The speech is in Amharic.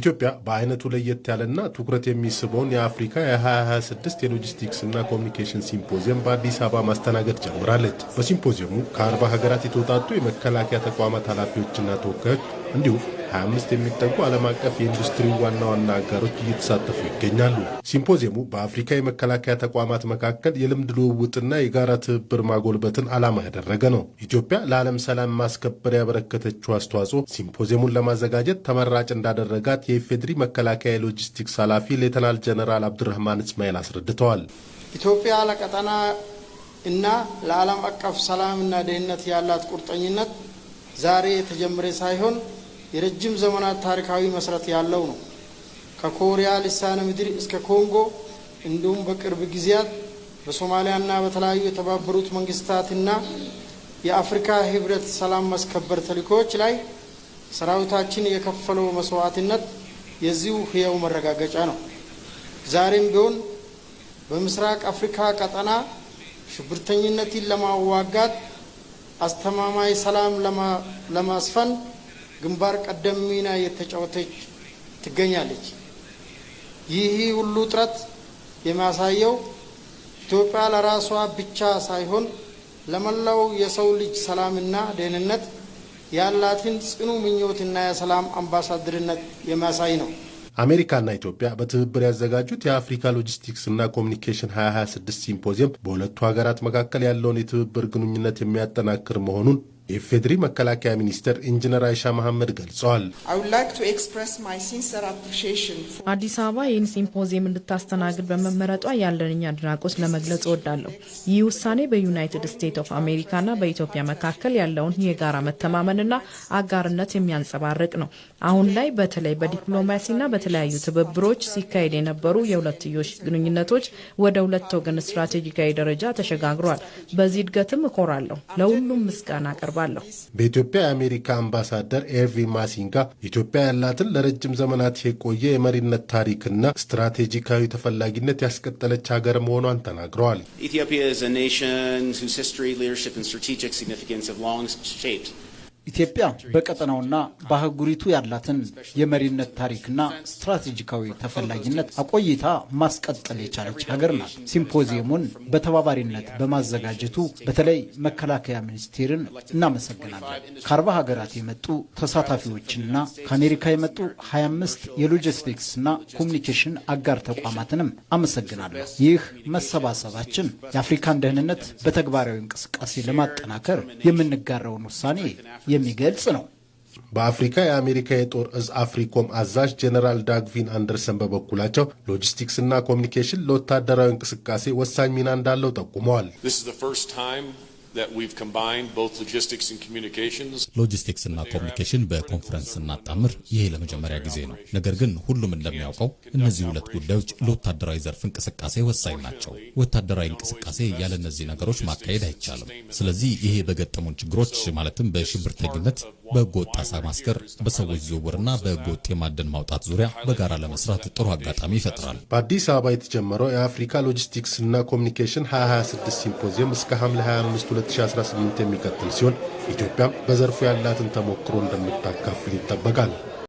ኢትዮጵያ በአይነቱ ለየት ያለና ትኩረት የሚስበውን የአፍሪካ የ2026 የሎጂስቲክስ እና ኮሙኒኬሽን ሲምፖዚየም በአዲስ አበባ ማስተናገድ ጀምራለች። በሲምፖዚየሙ ከ40 ሀገራት የተውጣጡ የመከላከያ ተቋማት ኃላፊዎችና ተወካዮች እንዲሁም 25 የሚጠጉ ዓለም አቀፍ የኢንዱስትሪ ዋና አጋሮች እየተሳተፉ ይገኛሉ። ሲምፖዚየሙ በአፍሪካ የመከላከያ ተቋማት መካከል የልምድ ልውውጥና የጋራ ትብብር ማጎልበትን ዓላማ ያደረገ ነው። ኢትዮጵያ ለዓለም ሰላም ማስከበር ያበረከተችው አስተዋጽኦ ሲምፖዚየሙን ለማዘጋጀት ተመራጭ እንዳደረጋት የኢፌዴሪ መከላከያ ሎጂስቲክስ ኃላፊ ሌተናል ጀነራል አብዱራህማን እስማኤል አስረድተዋል። ኢትዮጵያ ለቀጠና እና ለዓለም አቀፍ ሰላምና ደህንነት ያላት ቁርጠኝነት ዛሬ የተጀመረ ሳይሆን የረጅም ዘመናት ታሪካዊ መሰረት ያለው ነው። ከኮሪያ ልሳነ ምድር እስከ ኮንጎ እንዲሁም በቅርብ ጊዜያት በሶማሊያና በተለያዩ የተባበሩት መንግስታትና የአፍሪካ ህብረት ሰላም ማስከበር ተልዕኮዎች ላይ ሰራዊታችን የከፈለው መስዋዕትነት የዚሁ ህያው መረጋገጫ ነው። ዛሬም ቢሆን በምስራቅ አፍሪካ ቀጠና ሽብርተኝነትን ለማዋጋት አስተማማኝ ሰላም ለማስፈን ግንባር ቀደም ሚና የተጫወተች ትገኛለች። ይህ ሁሉ ጥረት የሚያሳየው ኢትዮጵያ ለራሷ ብቻ ሳይሆን ለመላው የሰው ልጅ ሰላምና ደህንነት ያላትን ጽኑ ምኞትና የሰላም አምባሳደርነት የሚያሳይ ነው። አሜሪካና ኢትዮጵያ በትብብር ያዘጋጁት የአፍሪካ ሎጂስቲክስ እና ኮሙኒኬሽን 2026 ሲምፖዚየም በሁለቱ ሀገራት መካከል ያለውን የትብብር ግንኙነት የሚያጠናክር መሆኑን የኢፌዴሪ መከላከያ ሚኒስትር ኢንጂነር አይሻ መሐመድ ገልጸዋል። አዲስ አበባ ይህን ሲምፖዚየም እንድታስተናግድ በመመረጧ ያለኝ አድናቆት ለመግለጽ እወዳለሁ። ይህ ውሳኔ በዩናይትድ ስቴትስ ኦፍ አሜሪካና በኢትዮጵያ መካከል ያለውን የጋራ መተማመንና አጋርነት የሚያንጸባርቅ ነው። አሁን ላይ በተለይ በዲፕሎማሲና በተለያዩ ትብብሮች ሲካሄድ የነበሩ የሁለትዮሽ ግንኙነቶች ወደ ሁለት ወገን ስትራቴጂካዊ ደረጃ ተሸጋግሯል። በዚህ እድገትም እኮራለሁ። ለሁሉም ምስጋና አቀርባለሁ። በኢትዮጵያ የአሜሪካ አምባሳደር ኤርቪን ማሲንጋ ኢትዮጵያ ያላትን ለረጅም ዘመናት የቆየ የመሪነት ታሪክና ስትራቴጂካዊ ተፈላጊነት ያስቀጠለች ሀገር መሆኗን ተናግረዋል። ኢትዮጵያ በቀጠናውና በአህጉሪቱ ያላትን የመሪነት ታሪክና ስትራቴጂካዊ ተፈላጊነት አቆይታ ማስቀጠል የቻለች ሀገር ናት። ሲምፖዚየሙን በተባባሪነት በማዘጋጀቱ በተለይ መከላከያ ሚኒስቴርን እናመሰግናለን። ከ40 ሀገራት የመጡ ተሳታፊዎችንና ከአሜሪካ የመጡ 25 የሎጂስቲክስና ኮሙኒኬሽን አጋር ተቋማትንም አመሰግናለሁ። ይህ መሰባሰባችን የአፍሪካን ደህንነት በተግባራዊ እንቅስቃሴ ለማጠናከር የምንጋራውን ውሳኔ የሚገልጽ ነው። በአፍሪካ የአሜሪካ የጦር እዝ አፍሪኮም አዛዥ ጀነራል ዳግቪን አንደርሰን በበኩላቸው ሎጂስቲክስ እና ኮሙኒኬሽን ለወታደራዊ እንቅስቃሴ ወሳኝ ሚና እንዳለው ጠቁመዋል። ሎጂስቲክስ እና ኮሙኒኬሽን በኮንፈረንስ እናጣምር ይሄ ለመጀመሪያ ጊዜ ነው። ነገር ግን ሁሉም እንደሚያውቀው እነዚህ ሁለት ጉዳዮች ለወታደራዊ ዘርፍ እንቅስቃሴ ወሳኝ ናቸው። ወታደራዊ እንቅስቃሴ ያለ እነዚህ ነገሮች ማካሄድ አይቻልም። ስለዚህ ይሄ በገጠሙን ችግሮች ማለትም በሽብርተኝነት፣ በህገወጥ አሳ ማስገር፣ በሰዎች ዝውውርና በህገወጥ የማዕድን ማውጣት ዙሪያ በጋራ ለመስራት ጥሩ አጋጣሚ ይፈጥራል። በአዲስ አበባ የተጀመረው የአፍሪካ ሎጂስቲክስ እና ኮሙኒኬሽን 2026 ሲምፖዚየም እስከ ሐምሌ 25 2018 የሚቀጥል ሲሆን ኢትዮጵያም በዘርፉ ያላትን ተሞክሮ እንደምታካፍል ይጠበቃል።